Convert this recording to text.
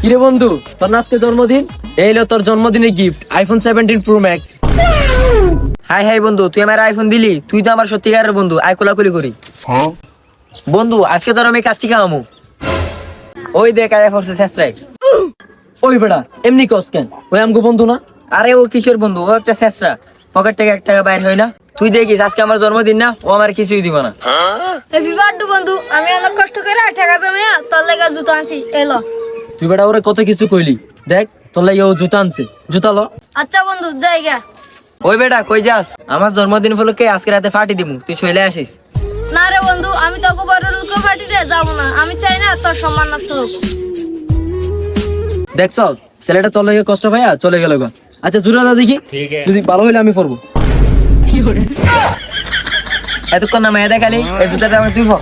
কিরে বন্ধু, তোর না আজকে জন্মদিন? এই লো তোর জন্মদিনের gift, iPhone 17 pro max. High high বন্ধু, তুই আমার আইফোন দিলি? তুই তো আমার সত্যিকারের বন্ধু, আই কোলাকুলি করি। বন্ধু আজকে তোর আমি কাচ্চি খাওয়ামু। ওই দেখ আয়া ফোর্সে শেষরাই। ওই বেটা এমনি কস কেন? ওই আমগো বন্ধু না? আরে ও কিশোর বন্ধু, ও একটা শেষরা, পকেট থেকে 1 টাকা বাইর হয় না। তুই দেখিস আজকে আমার জন্মদিন না, ও আমার কিছুই দিব না। হ্যাপি বার্থডে বন্ধু, আমি অনেক কষ্ট করে টাকা জমিয়া তোর লেগে জুতো আনছি, এলো। তুই বেটা ওরে কত কিছু কইলি, দেখ তোর লাগে ও জুতা আনছে, জুতা লো। আচ্ছা বন্ধু জায়গা। ওই বেটা কই যাস? আমার জন্মদিন উপলক্ষে আজকে রাতে পার্টি দিমু, তুই চলে আসিস। না রে বন্ধু, আমি তোকে বড় লোকের পার্টিতে যাবো না। আমি চাই না তোর সম্মান নষ্ট হোক। দেখছ ছেলেটা তোর লাগে কষ্ট পাইয়া চলে গেল গো। আচ্ছা জুরাটা দেখি, যদি ভালো হইলে আমি পরবো। এতক্ষণ না মেয়ে দেখালি, এই জুতাটা আমার তুই পর।